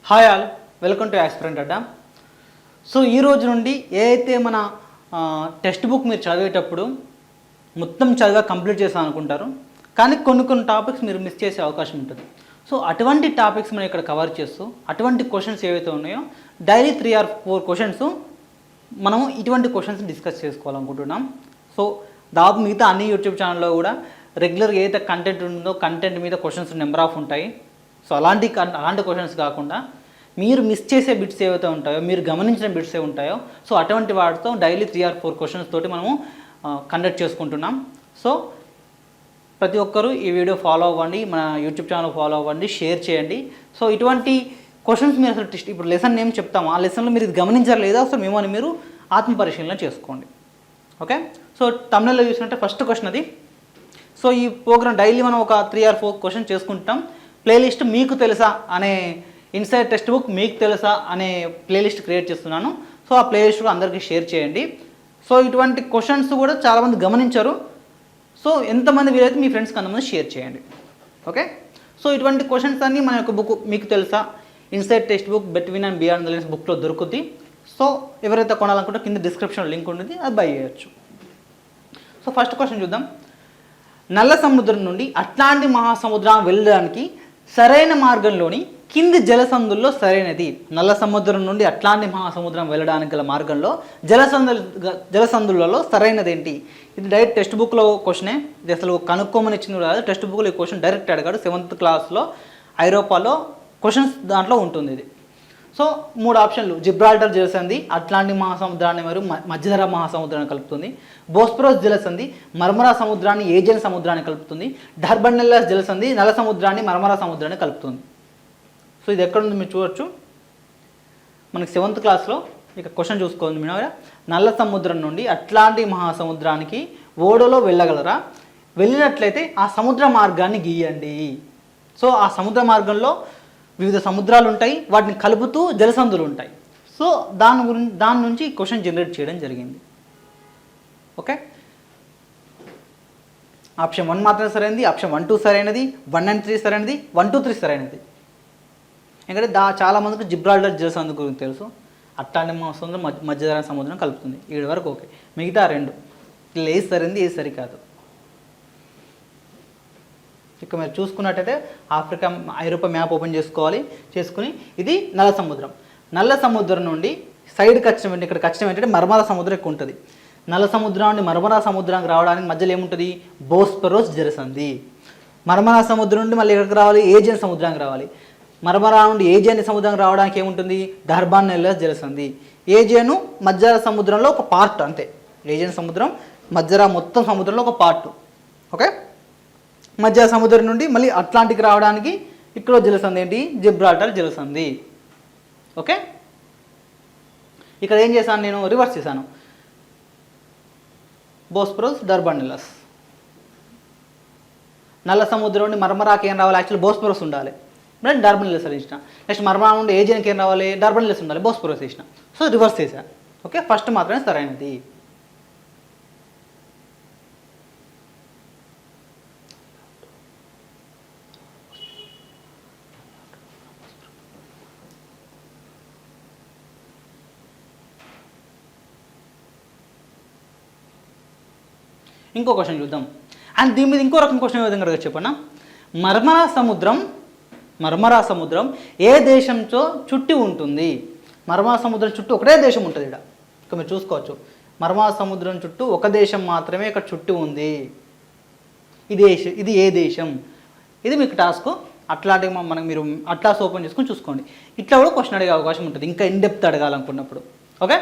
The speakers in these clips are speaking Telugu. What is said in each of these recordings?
Hi all, welcome to aspirant Adda. So ఈ రోజు నుండి ఏదైతే మన టెక్స్ట్ బుక్ మీరు చదివేటప్పుడు మొత్తం చదివా కంప్లీట్ చేస్తాను అనుకుంటారు, కానీ కొన్ని టాపిక్స్ మీరు మిస్ చేసే అవకాశం ఉంటుంది. సో అటువంటి టాపిక్స్ మనం ఇక్కడ కవర్ చేస్తూ అటువంటి క్వశ్చన్స్ ఏవైతే ఉన్నాయో డైలీ 3 or 4 క్వశ్చన్స్ మనం ఇటువంటి క్వశ్చన్స్ డిస్కస్ చేసుకోవాలనుకుంటున్నాం. సో దాదాపు మిగతా అన్ని యూట్యూబ్ ఛానల్లో కూడా రెగ్యులర్గా ఏదైతే కంటెంట్ ఉందో కంటెంట్ మీద క్వశ్చన్స్ నెంబర్ ఆఫ్ ఉంటాయి. సో అలాంటి క్వశ్చన్స్ కాకుండా మీరు మిస్ చేసే బిట్స్ ఏవైతే ఉంటాయో, మీరు గమనించిన బిట్స్ ఏ ఉంటాయో, సో అటువంటి వాటితో డైలీ 3 or 4 క్వశ్చన్స్ తోటి మనము కండక్ట్ చేసుకుంటున్నాం. సో ప్రతి ఒక్కరూ ఈ వీడియో ఫాలో అవ్వండి, మన యూట్యూబ్ ఛానల్ ఫాలో అవ్వండి, షేర్ చేయండి. సో ఇటువంటి క్వశ్చన్స్ మీరు అసలు ఇప్పుడు లెసన్ ఏం చెప్తాము, ఆ లెసన్లో మీరు ఇది గమనించారు లేదా అసలు మిమ్మల్ని మీరు ఆత్మపరిశీలన చేసుకోండి. ఓకే, సో తమిళలో చూసినట్టే ఫస్ట్ క్వశ్చన్ అది. సో ఈ ప్రోగ్రామ్ డైలీ మనం ఒక 3 or 4 క్వశ్చన్ చేసుకుంటాం. ప్లేలిస్ట్ మీకు తెలుసా అనే ఇన్సైడ్ టెక్స్ట్ బుక్ మీకు తెలుసా అనే ప్లేలిస్ట్ క్రియేట్ చేస్తున్నాను. సో ఆ ప్లేలిస్ట్ కూడా అందరికీ షేర్ చేయండి. సో ఇటువంటి క్వశ్చన్స్ కూడా చాలామంది గమనించారు. సో ఎంతమంది వీలైతే మీ ఫ్రెండ్స్కి అంతమంది షేర్ చేయండి. ఓకే, సో ఇటువంటి క్వశ్చన్స్ అన్నీ మన యొక్క బుక్ మీకు తెలుసా inside text book between and beyond the lines బుక్లో దొరుకుతుంది. సో ఎవరైతే కొనాలనుకుంటే కింద డిస్క్రిప్షన్లో లింక్ ఉంటుంది, అది బై చేయొచ్చు. సో ఫస్ట్ క్వశ్చన్ చూద్దాం. నల్ల సముద్రం నుండి అట్లాంటిక్ మహాసముద్రం వెళ్ళడానికి సరైన మార్గంలోని కింది జలసందుల్లో సరైనది. నల్ల సముద్రం నుండి అట్లాంటిక్ మహాసముద్రం వెళ్ళడానికి గల మార్గంలో జలసందులలో సరైనది ఏంటి? ఇది డైరెక్ట్ టెక్స్ట్ బుక్లో క్వశ్చనే. ఇది అసలు కనుక్కోమని ఇచ్చింది కాదు, టెక్స్ట్ బుక్లో ఈ క్వశ్చన్ డైరెక్ట్ అడిగాడు. 7th క్లాస్లో ఐరోపాలో క్వశ్చన్స్ దాంట్లో ఉంటుంది ఇది. సో 3 ఆప్షన్లు: జిబ్రాల్టర్ జలసంధి అట్లాంటిక్ మహాసముద్రాన్ని మరియు మధ్యధరా మహాసముద్రాన్ని కలుపుతుంది. బోస్పరస్ జలసంధి మర్మరా సముద్రాన్ని ఏజియన్ సముద్రాన్ని కలుపుతుంది. డర్బనెల్లస్ జలసంధి నల్ల సముద్రాన్ని మర్మరా సముద్రాన్ని కలుపుతుంది. సో ఇది ఎక్కడుంది మీరు చూడొచ్చు, మనకి 7th క్లాస్లో ఇక క్వశ్చన్ చూసుకోండి. మీరు నల్ల సముద్రం నుండి అట్లాంటిక్ మహాసముద్రానికి ఓడలో వెళ్ళగలరా? వెళ్ళినట్లయితే ఆ సముద్ర మార్గాన్ని గీయండి. సో ఆ సముద్ర మార్గంలో వివిధ సముద్రాలు ఉంటాయి, వాటిని కలుపుతూ జలసంధులు ఉంటాయి. సో దాని నుంచి క్వశ్చన్ జనరేట్ చేయడం జరిగింది. ఓకే, ఆప్షన్ 1 మాత్రమే సరైనది, ఆప్షన్ 1, 2 సరైనది, 1 and 3 సరైనది, 1, 2, 3 సరైనది. ఎందుకంటే చాలామందికి జిబ్రాల్టర్ జలసంధి గురించి తెలుసు. అట్లాంటిక్ మహాసముద్రం మధ్యధరా సముద్రం కలుపుతుంది. 7 వరకు ఓకే, మిగతా 2 ఇలా ఏది సరైనది ఏది సరికాదు. ఇక మీరు చూసుకున్నట్టయితే ఐరోపా మ్యాప్ ఓపెన్ చేసుకుని ఇది నల్ల సముద్రం. నల్ల సముద్రం నుండి సైడ్ కష్టం ఏంటి, ఇక్కడ కష్టం ఏంటంటే మర్మరా సముద్రం ఎక్కువ ఉంటుంది. నల్ల సముద్రం నుండి మర్మరా సముద్రానికి రావడానికి మధ్యలో ఏముంటుంది? బోస్పరస్ జలసంధి. మర్మరా సముద్రం నుండి మళ్ళీ ఎక్కడికి రావాలి? ఏజియన్ సముద్రానికి రావాలి. మర్మరా నుండి ఏజియన్ సముద్రానికి రావడానికి ఏముంటుంది? డర్బానెల్లస్ జలసంధి. ఏజియన్ మధ్యధరా సముద్రంలో ఒక పార్ట్, అంతే. ఏజియన్ సముద్రం మధ్యధరా మొత్తం సముద్రంలో ఒక పార్ట్. ఓకే, మధ్య సముద్రం నుండి మళ్ళీ అట్లాంటిక్ రావడానికి ఇక్కడ జలసంధి ఏంటి? జిబ్రాల్టర్ జలసంధి. ఓకే, ఇక్కడ ఏం చేశాను నేను? రివర్స్ చేశాను. బోస్పరస్ డర్బానెల్లస్. నల్ల సముద్రం నుండి మర్మరాకి ఏం రావాలి? యాక్చువల్లీ బోస్పరస్ ఉండాలి, బట్ డర్బానెల్లస్ ఇచ్చిన. నెక్స్ట్ మర్మరా నుండి ఏజియన్కి ఏం రావాలి? డర్బానెల్లస్ ఉండాలి, బోస్పరస్ ఇచ్చిన. సో రివర్స్ చేశాను. ఓకే, ఫస్ట్ మాత్రమే సరైనది. ఇంకో క్వశ్చన్ చూద్దాం. అండ్ దీని మీద ఇంకో రకం క్వశ్చన్ ఏ విధంగా అడగచ్చు చెప్పన్నా. మర్మరా సముద్రం ఏ దేశంతో చుట్టి ఉంటుంది? మర్మరా సముద్రం చుట్టూ ఒకటే దేశం ఉంటుంది. ఇక్కడ మీరు చూసుకోవచ్చు, మర్మరా సముద్రం చుట్టూ ఒక దేశం మాత్రమే ఇక్కడ చుట్టి ఉంది. ఇది ఏ దేశం? ఇది మీకు టాస్క్. అట్లాంటి మీరు అట్లాస్ ఓపెన్ చేసుకొని చూసుకోండి. ఇట్లా కూడా క్వశ్చన్ అడిగే అవకాశం ఉంటుంది, ఇంకా ఇన్డెప్త్ అడగాలనుకున్నప్పుడు. ఓకే,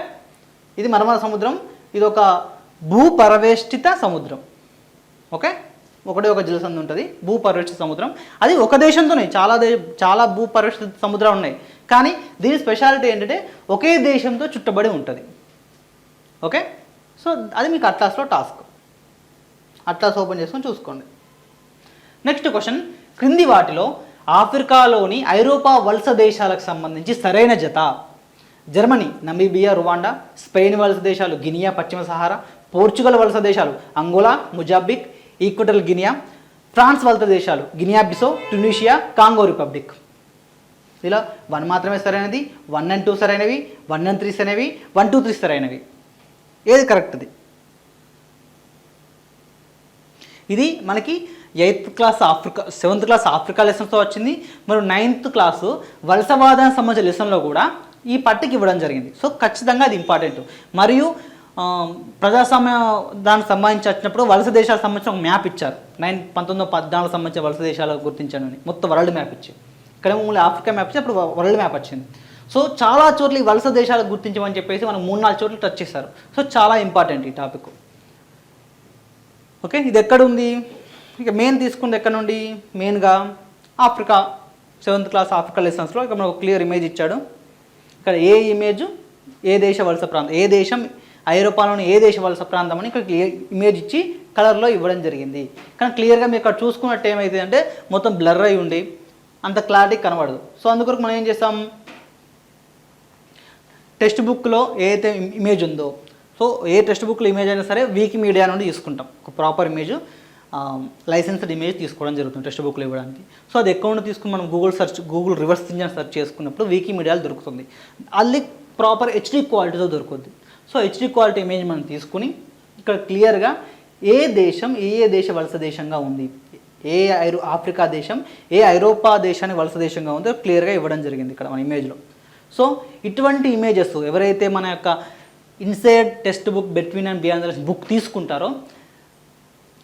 ఇది మర్మరా సముద్రం. ఇది ఒక భూపరివేష్టిత సముద్రం. ఓకే, ఒకటే ఒక జలసంధి ఉంటుంది, భూపరివేష్టిత సముద్రం. అది ఒక దేశంతోనే చాలా భూపరివేష్టిత సముద్రాలు ఉన్నాయి, కానీ దీని స్పెషాలిటీ ఏంటంటే ఒకే దేశంతో చుట్టబడి ఉంటుంది. ఓకే, సో అది మీకు అట్లాస్లో టాస్క్. అట్లాస్ ఓపెన్ చేసుకొని చూసుకోండి. Next question. క్రింది వాటిలో ఆఫ్రికాలోని ఐరోపా వలస దేశాలకు సంబంధించి సరైన జత: జర్మనీ, నమీబియా, రువాండా. స్పెయిన్ వలస దేశాలు గినియా, పశ్చిమ సహారా. పోర్చుగల్ వలస దేశాలు Angola, Mozambique, Equatorial Guinea. France వలస దేశాలు Guinea Bissau, Tunisia, Congo Republic. ఇలా 1 మాత్రమే సరైనది, 1 and 2 సరైనవి, 1 and 3 సరైనవి, 1, 2, 3 సరైనవి. ఏది కరెక్ట్ది? ఇది మనకి 8th class Africa 7th class Africa లెసన్స్తో వచ్చింది. మరియు 9th క్లాసు వలసవాదానికి సంబంధించిన లెసన్లో కూడా ఈ పట్టిక ఇవ్వడం జరిగింది. సో ఖచ్చితంగా అది ఇంపార్టెంట్. మరియు ప్రజాస్వామ్య దానికి సంబంధించి వచ్చినప్పుడు వలస దేశాలకు సంబంధించిన ఒక మ్యాప్ ఇచ్చారు. 1914 సంబంధించిన వలస దేశాలకు గుర్తించానని మొత్తం వరల్డ్ మ్యాప్ ఇచ్చి, ఇక్కడ మమ్మల్ని ఆఫ్రికా మ్యాప్ ఇచ్చి అప్పుడు వరల్డ్ మ్యాప్ వచ్చింది. సో చాలా చోట్ల ఈ వలస దేశాలకు గుర్తించమని చెప్పేసి మనం 3-4 చోట్ల టచ్ చేశారు. సో చాలా ఇంపార్టెంట్ ఈ టాపిక్. ఓకే, ఇది ఎక్కడ ఉంది? ఇక మెయిన్ తీసుకుంది ఎక్కడ నుండి? మెయిన్గా ఆఫ్రికా 7th క్లాస్ ఆఫ్రికా లెసన్స్లో ఇక్కడ మనకు క్లియర్ ఇమేజ్ ఇచ్చాడు. ఇక్కడ ఏ ఇమేజ్ ఏ దేశ వలస ప్రాంతం, ఏ దేశం ఐరోపాలోని ఏ దేశ వలస ప్రాంతం అని ఇక్కడ క్లియర్ ఇమేజ్ ఇచ్చి కలర్లో ఇవ్వడం జరిగింది. కానీ క్లియర్గా మీరు ఇక్కడ చూసుకున్నట్టు ఏమైతుంది అంటే మొత్తం బ్లర్ అయి ఉండి అంత క్లారిటీ కనబడదు. సో అందుకొరకు మనం ఏం చేస్తాం, టెక్స్ట్ బుక్లో ఏదైతే ఇమేజ్ ఉందో, సో ఏ టెక్స్ట్ బుక్లో ఇమేజ్ అయినా సరే వికీమీడియా నుండి తీసుకుంటాం. ఒక ప్రాపర్ ఇమేజ్, లైసెన్స్డ్ ఇమేజ్ తీసుకోవడం జరుగుతుంది టెక్స్ట్ బుక్లో ఇవ్వడానికి. సో అది అకౌంట్ తీసుకుని మనం గూగుల్ రివర్స్ ఇంజిన్ సెర్చ్ చేసుకున్నప్పుడు వికీమీడియాలో దొరుకుతుంది. అది ప్రాపర్ హెచ్డి క్వాలిటీతో దొరుకుతుంది. సో హెచ్డి క్వాలిటీ ఇమేజ్ మనం తీసుకుని ఇక్కడ క్లియర్గా ఏ దేశం ఏ దేశ వలస దేశంగా ఉంది, ఏ ఆఫ్రికా దేశం ఏ ఐరోపా దేశానికి వలస దేశంగా ఉందో క్లియర్గా ఇవ్వడం జరిగింది ఇక్కడ మన ఇమేజ్లో. సో ఇటువంటి ఇమేజెస్ ఎవరైతే మన యొక్క inside text book between and beyond the book తీసుకుంటారో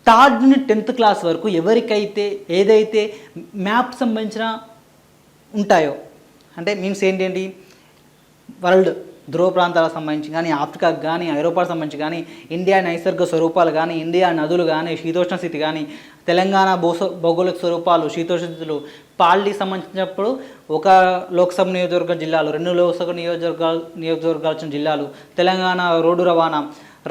3rd నుండి 10th క్లాస్ వరకు ఎవరికైతే ఏదైతే మ్యాప్ సంబంధించిన ఉంటాయో, అంటే మీన్స్ ఏంటి, వరల్డ్ ధ్రువ ప్రాంతాలకు సంబంధించి కానీ, ఆఫ్రికాకు కానీ, ఐరోపాకు సంబంధించి కానీ, ఇండియా నైసర్గిక స్వరూపాలు కానీ, ఇండియా నదులు కానీ, శీతోష్ణ స్థితి కానీ, తెలంగాణ భౌగోళిక స్వరూపాలు, శీతోష్ణ స్థితులు, పాలిటీకి సంబంధించినప్పుడు ఒక లోక్సభ నియోజకవర్గ జిల్లాలు, 2 లోక్సభ నియోజకవర్గాలు జిల్లాలు, తెలంగాణ రోడ్డు రవాణా,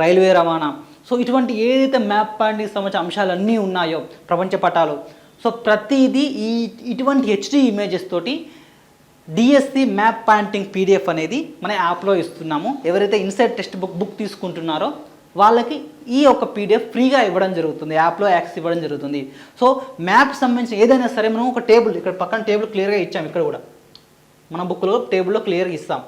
రైల్వే రవాణా, సో ఇటువంటి ఏదైతే మ్యాప్ పాయింట్కి సంబంధించిన అంశాలన్నీ ఉన్నాయో ప్రపంచ పటాలు, సో ప్రతిదీ ఇటువంటి హెచ్డి ఇమేజెస్ తోటి డిఎస్సి మ్యాప్ పాయింటింగ్ పీడిఎఫ్ అనేది మన యాప్లో ఇస్తున్నాము. ఎవరైతే ఇన్సైడ్ టెక్స్ట్ బుక్ తీసుకుంటున్నారో వాళ్ళకి ఈ యొక్క పీడిఎఫ్ ఫ్రీగా ఇవ్వడం జరుగుతుంది, యాప్లో యాక్సెస్ ఇవ్వడం జరుగుతుంది. సో మ్యాప్ సంబంధించిన ఏదైనా సరే మనం ఒక టేబుల్, ఇక్కడ పక్కన టేబుల్ క్లియర్గా ఇచ్చాము, ఇక్కడ కూడా మన బుక్లో టేబుల్లో క్లియర్గా ఇస్తాం.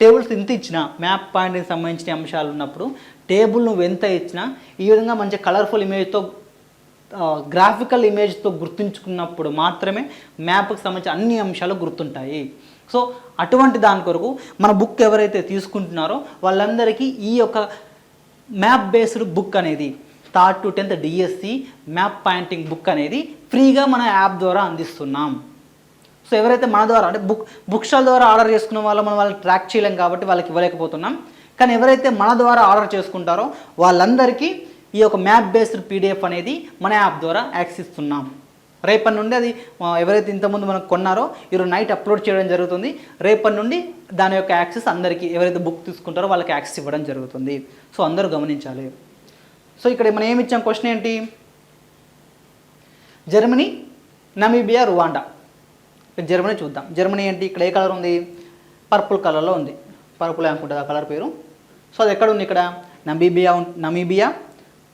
టేబుల్స్ ఎంత ఇచ్చినా మ్యాప్ పాయింట్కి సంబంధించిన అంశాలు ఉన్నప్పుడు టేబుల్ నువ్వు ఎంత ఇచ్చినా ఈ విధంగా మంచి కలర్ఫుల్ ఇమేజ్తో గ్రాఫికల్ ఇమేజ్తో గుర్తుంచుకున్నప్పుడు మాత్రమే మ్యాప్కి సంబంధించిన అన్ని అంశాలు గుర్తుంటాయి. సో అటువంటి దాని కొరకు మన బుక్ ఎవరైతే తీసుకుంటున్నారో వాళ్ళందరికీ ఈ యొక్క మ్యాప్ బేస్డ్ బుక్ అనేది 3rd to 10th DSC map pointing book అనేది ఫ్రీగా మన యాప్ ద్వారా అందిస్తున్నాం. సో ఎవరైతే మన ద్వారా అంటే బుక్ స్టాల్ ద్వారా ఆర్డర్ చేసుకున్న మనం వాళ్ళని ట్రాక్ చేయలేం కాబట్టి వాళ్ళకి ఇవ్వలేకపోతున్నాం. కానీ ఎవరైతే మన ద్వారా ఆర్డర్ చేసుకుంటారో వాళ్ళందరికీ ఈ యొక్క మ్యాప్ బేస్డ్ పీడిఎఫ్ అనేది మన యాప్ ద్వారా యాక్సెస్ ఇస్తున్నాం. రేపటి నుండి అది ఎవరైతే ఇంతకుముందు మనకు కొన్నారో ఈరోజు నైట్ అప్లోడ్ చేయడం జరుగుతుంది. రేపటి నుండి దాని యొక్క యాక్సెస్ అందరికీ ఎవరైతే బుక్ తీసుకుంటారో వాళ్ళకి యాక్సెస్ ఇవ్వడం జరుగుతుంది. సో అందరూ గమనించాలి. సో ఇక్కడ మనం ఏమి ఇచ్చాం, క్వశ్చన్ ఏంటి, జర్మనీ, నమీబియా, రువాండా. జర్మనీ చూద్దాం. జర్మనీ ఏంటి, ఇక్కడ ఏ కలర్ ఉంది, పర్పుల్ కలర్లో ఉంది, పర్పుల్ అనుకుంటుంది ఆ కలర్ పేరు. సో అది ఎక్కడ ఉంది, ఇక్కడ Namibia,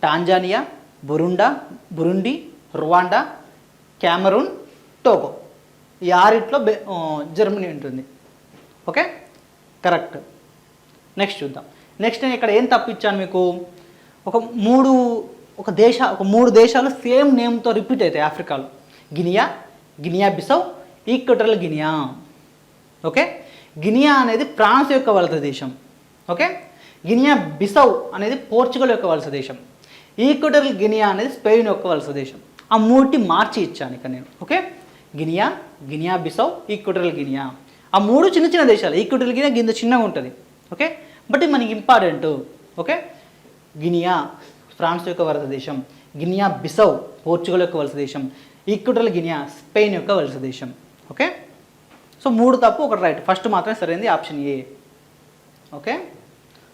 Tanzania, Burundi, Rwanda, Cameron, Togo, ఈ 6 జర్మనీ ఉంటుంది. Okay, correct. నెక్స్ట్ చూద్దాం. నెక్స్ట్ నేను ఇక్కడ ఏం తప్పిచ్చాను మీకు, ఒక 3 దేశాలు సేమ్ నేమ్తో రిపీట్ అవుతాయి ఆఫ్రికాలో. Guinea Bissau, Equatorial Guinea. Okay, Guinea అనేది ఫ్రాన్స్ యొక్క వలస దేశం. ఓకే, గినియా బిసౌ అనేది పోర్చుగల్ యొక్క వలస దేశం. ఈక్వటోరియల్ గినియా అనేది స్పెయిన్ యొక్క వలస దేశం. ఆ 3 మార్చి ఇచ్చాను ఇక్కడ నేను. Okay, Guinea Bissau, Equatorial Guinea. ఆ 3 చిన్న చిన్న దేశాలు. ఈక్వటోరియల్ గినియా గింత చిన్నగా ఉంటుంది. ఓకే, బట్ ఇది మనకి ఇంపార్టెంట్. ఓకే, గినియా ఫ్రాన్స్ యొక్క వలస దేశం, గినియా బిసౌ పోర్చుగల్ యొక్క వలస దేశం, ఈక్వటోరియల్ గినియా స్పెయిన్ యొక్క వలస దేశం. ఓకే, సో 3 తప్పు, 1 రైట్. ఫస్ట్ మాత్రమే సరైనది ఆప్షన్ ఏ. ఓకే,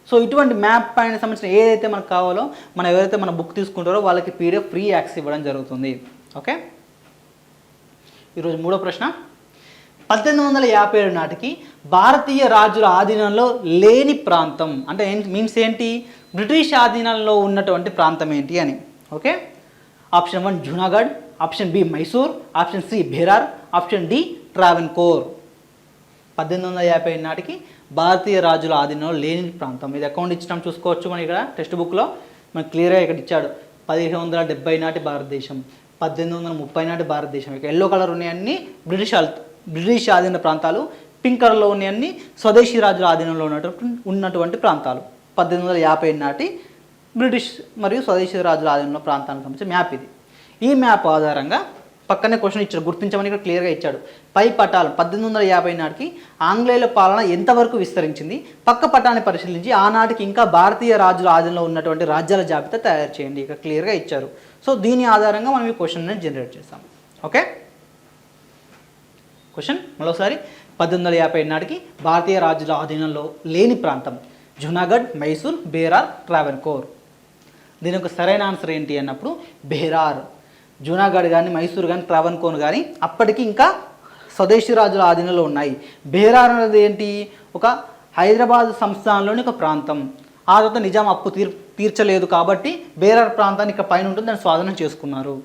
సో ఇటువంటి మ్యాప్ పాయింట్కి సంబంధించిన ఏదైతే మనకు కావాలో మనం ఎవరైతే మన బుక్ తీసుకుంటారో వాళ్ళకి పీడిఎఫ్ ఫ్రీ యాక్సెస్ ఇవ్వడం జరుగుతుంది. ఓకే, ఈరోజు 3వ ప్రశ్న, 1857 నాటికి భారతీయ రాజుల ఆధీనంలో లేని ప్రాంతం అంటే మీన్స్ ఏంటి, బ్రిటిష్ ఆధీనంలో ఉన్నటువంటి ప్రాంతం ఏంటి అని. Okay, option 1 Junagadh, option B Mysore, option C Bihar, option D Travancore. 1850 నాటికి భారతీయ రాజుల ఆధీనంలో లేని ప్రాంతం. ఇది అకౌంట్ ఇచ్చినాం చూసుకోవచ్చు. మనం ఇక్కడ టెక్స్ట్ బుక్లో మనకు క్లియర్గా ఇక్కడ ఇచ్చాడు. 1770 నాటి భారతదేశం, 1830 నాటి భారతదేశం. ఇక ఎల్లో కలర్ ఉన్నాయన్నీ బ్రిటిష్ ఆధీన ప్రాంతాలు, పింక్ కలర్లో ఉన్నాయన్నీ స్వదేశీ రాజుల ఆధీనంలో ఉన్నటువంటి ప్రాంతాలు. 1850 నాటి బ్రిటిష్ మరియు స్వదేశీ రాజుల ఆధీనంలో ప్రాంతానికి సంబంధించిన మ్యాప్ ఇది. ఈ మ్యాప్ ఆధారంగా పక్కనే క్వశ్చన్ ఇచ్చాడు, గుర్తించమని ఇక్కడ క్లియర్గా ఇచ్చాడు. పై పటాలు 1850 నాటికి ఆంగ్లేయుల పాలన ఎంతవరకు విస్తరించింది, పక్క పటాన్ని పరిశీలించి ఆనాటికి ఇంకా భారతీయ రాజుల ఆధీనంలో ఉన్నటువంటి రాజ్యాల జాబితా తయారు చేయండి. ఇక్కడ క్లియర్గా ఇచ్చారు. సో దీని ఆధారంగా మనం ఈ క్వశ్చన్ జనరేట్ చేస్తాం. ఓకే, క్వశ్చన్ మరోసారి. 1850 నాటికి భారతీయ రాజుల ఆధీనంలో లేని ప్రాంతం జునాగఢ్, మైసూర్, బేరార్, ట్రావెన్కోర్. దీని యొక్క సరైన ఆన్సర్ ఏంటి అన్నప్పుడు బేరార్. జూనాగఢ్ కానీ, మైసూర్ కానీ, ట్రావెన్కోర్ కానీ అప్పటికి ఇంకా స్వదేశీ రాజుల ఆధీనంలో ఉన్నాయి. బేరార్ అనేది ఏంటి, ఒక హైదరాబాద్ సంస్థానంలోని ఒక ప్రాంతం. ఆ తర్వాత నిజాం అప్పు తీర్చలేదు కాబట్టి బేరార్ ప్రాంతాన్ని ఇక్కడ పైన ఉంటుంది, దాన్ని స్వాధీనం చేసుకున్నారు.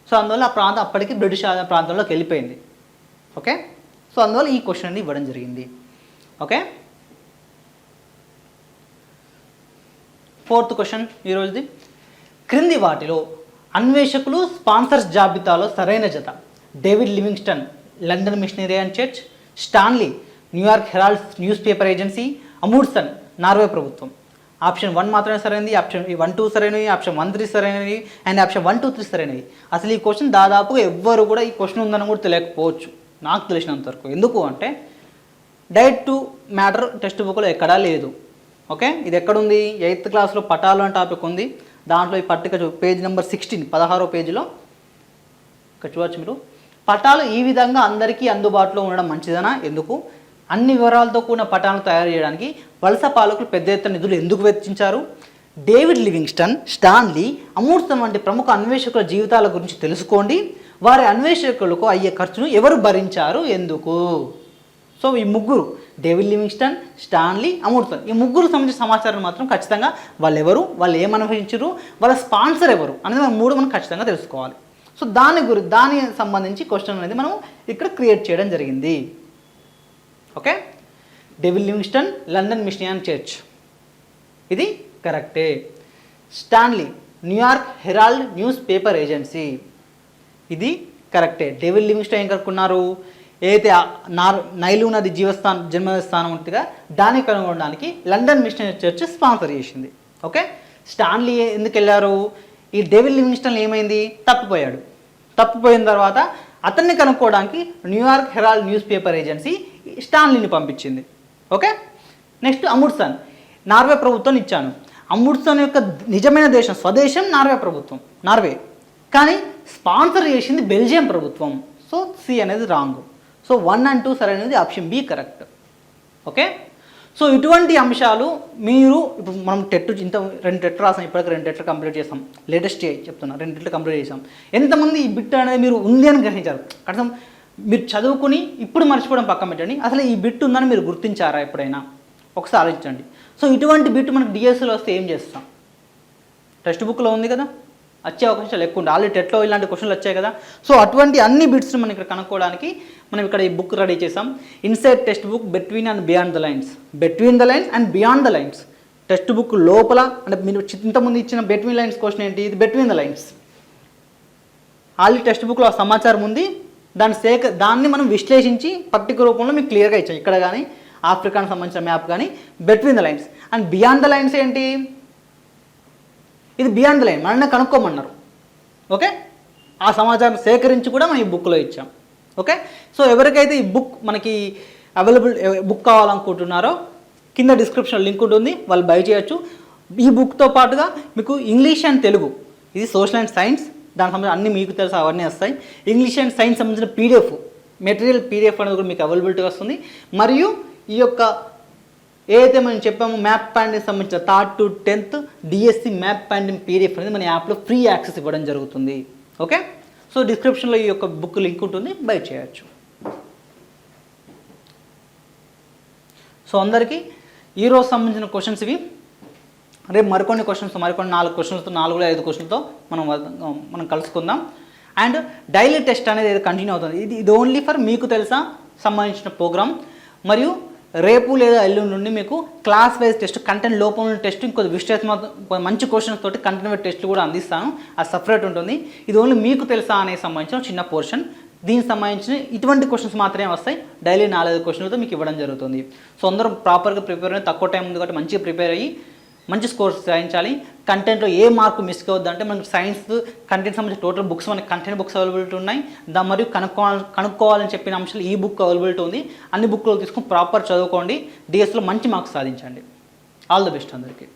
సో అందువల్ల ఆ ప్రాంతం అప్పటికి బ్రిటిష్ ప్రాంతంలోకి వెళ్ళిపోయింది. ఓకే, సో అందువల్ల ఈ క్వశ్చన్ అనేది ఇవ్వడం జరిగింది. ఓకే, 4th క్వశ్చన్ ఈరోజుది. క్రింది వాటిలో అన్వేషకులు స్పాన్సర్స్ జాబితాలో సరైన జత. David Livingstone, London missionary and church. Stanley, New York Herald news paper agency. Amundsen, Norway ప్రభుత్వం. ఆప్షన్ 1 మాత్రమే సరైనది, ఆప్షన్ 1, 2 సరైనవి, ఆప్షన్ 1, 3 సరైనవి అండ్ ఆప్షన్ 1, 2, 3 సరైనవి. అసలు ఈ క్వశ్చన్ దాదాపుగా ఎవ్వరు కూడా ఈ క్వశ్చన్ ఉందని కూడా తెలియకపోవచ్చు నాకు తెలిసినంత వరకు. ఎందుకు అంటే డైరెక్ట్ టు మ్యాటర్ టెక్స్ట్ బుక్లో ఎక్కడా లేదు. ఓకే, ఇది ఎక్కడుంది, 8th క్లాస్లో పటాలు అనే టాపిక్ ఉంది. దాంట్లో ఈ పట్టిక పేజ్ నెంబర్ 16, 16వ పేజీలో ఇక్కడ చూడవచ్చు మీరు. పటాలు ఈ విధంగా అందరికీ అందుబాటులో ఉండడం మంచిదనా, ఎందుకు, అన్ని వివరాలతో కూడిన పటాలను తయారు చేయడానికి వలస పాలకులు పెద్ద ఎత్తున నిధులు ఎందుకు వెచ్చించారు, డేవిడ్ లివింగ్స్టన్, స్టాన్లీ, అమూర్సన్ వంటి ప్రముఖ అన్వేషకుల జీవితాల గురించి తెలుసుకోండి. వారి అన్వేషకులకు అయ్యే ఖర్చును ఎవరు భరించారు, ఎందుకు. సో ఈ ముగ్గురు, డేవిడ్ లివింగ్స్టన్, స్టాన్లీ, అమూర్సన్, ఈ ముగ్గురు సంబంధించిన సమాచారం మాత్రం ఖచ్చితంగా వాళ్ళు ఎవరు, వాళ్ళు ఏమనుభవించారు, వాళ్ళ స్పాన్సర్ ఎవరు అనేది మనం 3 మనం ఖచ్చితంగా తెలుసుకోవాలి. సో దానికి సంబంధించి క్వశ్చన్ అనేది మనం ఇక్కడ క్రియేట్ చేయడం జరిగింది. Okay, David Livingstone, London missionary and church, ఇది కరెక్టే. Stanley, New York Herald news paper agency, ఇది కరెక్టే. డేవిడ్ లివింగ్స్టన్ ఏం కనుక్కున్నారు, ఏదైతే నైలు నది జన్మస్థానం ఉంటుందిగా దాన్ని కనుగొనడానికి లండన్ మిషనరీ చర్చ్ స్పాన్సర్ చేసింది. ఓకే, స్టాన్లీ ఎందుకు వెళ్ళారు, ఈ డేవిడ్ లివింగ్స్టన్ ఏమైంది, తప్పిపోయిన తర్వాత అతన్ని కనుక్కోవడానికి New York Herald news paper agency స్టాన్లీని పంపించింది. ఓకే, నెక్స్ట్ అమూర్సన్, నార్వే ప్రభుత్వం ఇచ్చాను. అమూర్సన్ యొక్క నిజమైన దేశం, స్వదేశం నార్వే, కానీ స్పాన్సర్ చేసింది బెల్జియం ప్రభుత్వం. సో సి అనేది రాంగ్. సో 1 and 2 సరైనది, option B correct. Okay, so ఇటువంటి అంశాలు మీరు ఇప్పుడు మనం టెట్ 2 టెట్ రాసాం, ఇప్పటికి 2 టెట్లు కంప్లీట్ చేసాం. లేటెస్ట్ చెప్తున్నా, 2 టెట్లు కంప్లీట్ చేసాం. ఎంతమంది ఈ బిట్ అనేది మీరు ఉంది అని గ్రహించారు, కనీసం మీరు చదువుకుని ఇప్పుడు మర్చిపోవడం పక్కన పెట్టండి, అసలు ఈ బిట్ ఉందని మీరు గుర్తించారా ఎప్పుడైనా, ఒకసారి ఆలోచించండి. సో ఇటువంటి బిట్ మనకు డిఎస్సిలో వస్తే ఏం చేస్తాం, టెక్స్ట్ బుక్లో ఉంది కదా, వచ్చే అవకాశాలు ఎక్కువ ఉంటాయి. ఆల్రెడీ టెట్లో ఇలాంటి క్వశ్చన్లు వచ్చాయి కదా. సో అటువంటి అన్ని బిట్స్ని మనం ఇక్కడ కనుక్కోవడానికి మనం ఇక్కడ ఈ బుక్ రెడీ చేసాం. Inside text book between and beyond the lines, and beyond the lines. Text book లోపల అంటే మీరు ఇంతకుముందు ఇచ్చిన బిట్వీన్ లైన్స్ క్వశ్చన్ ఏంటి, ఇది between the lines. Already text బుక్లో ఆ సమాచారం ఉంది, దాన్ని మనం విశ్లేషించి పట్టిక రూపంలో మీకు క్లియర్గా ఇచ్చాం. ఇక్కడ కానీ ఆఫ్రికాకి సంబంధించిన మ్యాప్ కానీ between the lines. And beyond the lines ఏంటి, ఇది బియాండ్ ద లైన్, మనల్ని కనుక్కోమన్నారు. ఓకే, ఆ సమాచారం సేకరించి కూడా మనం ఈ బుక్లో ఇచ్చాం. ఓకే, సో ఎవరికైతే ఈ బుక్ మనకి అవైలబుల్ బుక్ కావాలనుకుంటున్నారో కింద డిస్క్రిప్షన్ లింక్ ఉంటుంది, వాళ్ళు బై చేయొచ్చు. ఈ బుక్తో పాటుగా మీకు ఇంగ్లీష్ అండ్ తెలుగు, ఇది సోషల్ అండ్ సైన్స్, దానికి సంబంధించి అన్నీ మీకు తెలుసు, అవన్నీ వస్తాయి. ఇంగ్లీష్ అండ్ సైన్స్ సంబంధించిన పీడిఎఫ్ మెటీరియల్ అనేది కూడా మీకు అవైలబిలిటీ వస్తుంది. మరియు ఈ యొక్క ఏదైతే మనం చెప్పామో మ్యాప్ పాయింట్కి సంబంధించిన 3rd to 10th DSC map pointing PDF అనేది మన యాప్లో ఫ్రీ యాక్సెస్ ఇవ్వడం జరుగుతుంది. ఓకే, సో డిస్క్రిప్షన్లో ఈ యొక్క బుక్ లింక్ ఉంటుంది, బై చేయొచ్చు. సో అందరికీ ఈరోజు సంబంధించిన క్వశ్చన్స్ ఇవి. రేపు మరికొన్ని 4 క్వశ్చన్స్తో 4-5 క్వశ్చన్లతో మనం కలుసుకుందాం. అండ్ డైలీ టెస్ట్ అనేది కంటిన్యూ అవుతుంది. ఇది ఓన్లీ ఫర్ మీకు తెలుసా సంబంధించిన ప్రోగ్రామ్. మరియు రేపు లేదా ఎల్లుండి నుండి మీకు క్లాస్ వైజ్ టెస్ట్, కంటెంట్ లోపల ఉన్న టెస్ట్, ఇంకొక విశ్లేషణ మంచి క్వశ్చన్స్ తోటి కంటెంట్ వైజ్ టెస్ట్లు కూడా అందిస్తాను. అది సపరేట్ ఉంటుంది. ఇది ఓన్లీ మీకు తెలుసా అనే సంబంధించిన చిన్న పోర్షన్. దీనికి సంబంధించిన ఇటువంటి క్వశ్చన్స్ మాత్రమే వస్తాయి. డైలీ 4-5 క్వశ్చన్లతో మీకు ఇవ్వడం జరుగుతుంది. సో అందరూ ప్రాపర్గా ప్రిపేర్ అయ్యి, తక్కువ టైం ఉంది కాబట్టి మంచిగా ప్రిపేర్ అయ్యి మంచి స్కోర్స్ సాధించాలి. కంటెంట్లో ఏ మార్కు మిస్ కావద్దు అంటే మనకి సైన్స్ కంటెంట్ సంబంధించిన టోటల్ బుక్స్, మనకి కంటెంట్ బుక్స్ అవైలబిలిటీ ఉన్నాయి. మరియు కనుక్కోవాలని చెప్పిన అంశాలు ఈ బుక్ అవైలబిలిటీ ఉంది. అన్ని బుక్లో తీసుకొని ప్రాపర్ చదువుకోండి. డిఎస్లో మంచి మార్క్స్ సాధించండి. ఆల్ ది బెస్ట్ అందరికీ.